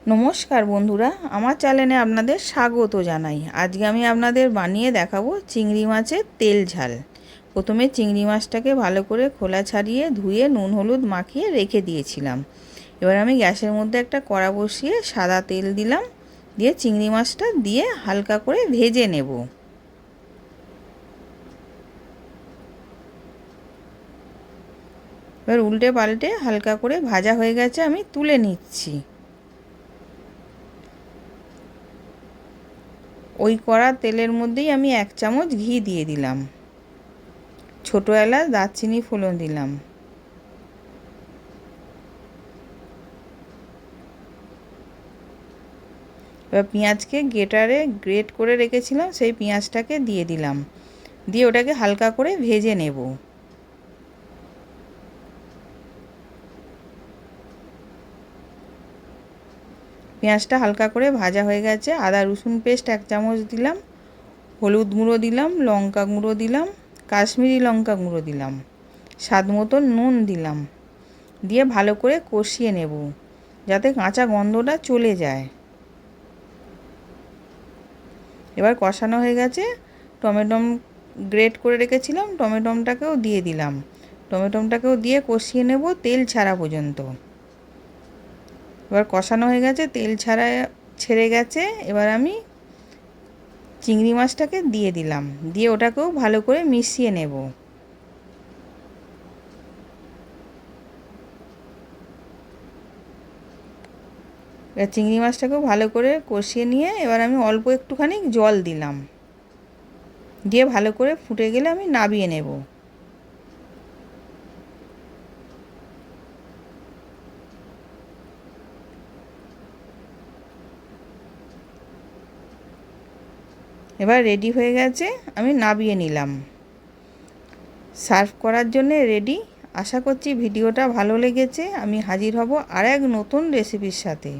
নমস্কার বন্ধুরা, আমার চ্যানেলে আপনাদের স্বাগত জানাই। আজকে আমি আপনাদের বানিয়ে দেখাবো চিংড়ি মাছের তেল ঝাল। প্রথমে চিংড়ি মাছটাকে ভালো করে খোলা ছাড়িয়ে ধুয়ে নুন হলুদ মাখিয়ে রেখে দিয়েছিলাম। এবার আমি গ্যাসের মধ্যে একটা কড়া বসিয়ে সাদা তেল দিলাম, দিয়ে চিংড়ি মাছটা দিয়ে হালকা করে ভেজে নেব। এবার উল্টে পাল্টে হালকা করে ভাজা হয়ে গেছে, আমি তুলে নিচ্ছি। ওই কড়া তেলের মধ্যেই আমি 1 চামচ ঘি দিয়ে দিলাম, ছোটো এলাচ দারচিনি ফোড়ন দিলাম। এবার পেঁয়াজকে গ্রেট করে রেখেছিলাম, সেই পেঁয়াজটাকে দিয়ে দিলাম, দিয়ে ওটাকে হালকা করে ভেজে নেব। পেঁয়াজটা হালকা করে ভাজা হয়ে গেছে। আদা রসুন পেস্ট 1 চামচ দিলাম, হলুদ গুঁড়ো দিলাম, লঙ্কা গুঁড়ো দিলাম, কাশ্মীরি লঙ্কা গুঁড়ো দিলাম, স্বাদ মতো নুন দিলাম, দিয়ে ভালো করে কষিয়ে নেব যাতে কাঁচা গন্ধটা চলে যায়। এবার কষানো হয়ে গেছে, টমেটো গ্রেট করে রেখেছিলাম, টমেটোটাকেও দিয়ে দিলাম, টমেটোটাকেও দিয়ে কষিয়ে নেব তেল ছাড়া পর্যন্ত। এবার কষানো হয়ে গেছে, তেল ছেড়ে গেছে। এবার আমি চিংড়ি মাছটাকে দিয়ে দিলাম, দিয়ে ওটাকেও ভালো করে মিশিয়ে নেব। এবার চিংড়ি মাছটাকেও ভালো করে কষিয়ে নিয়ে এবার আমি অল্প একটুখানি জল দিলাম, দিয়ে ভালো করে ফুটে গেলে আমি নামিয়ে নেব। এবার রেডি হয়ে গেছে, আমি নামিয়ে নিলাম, সার্ভ করার জন্য রেডি। আশা করছি ভিডিওটা ভালো লেগেছে। আমি হাজির হব আর এক নতুন রেসিপির সাথে।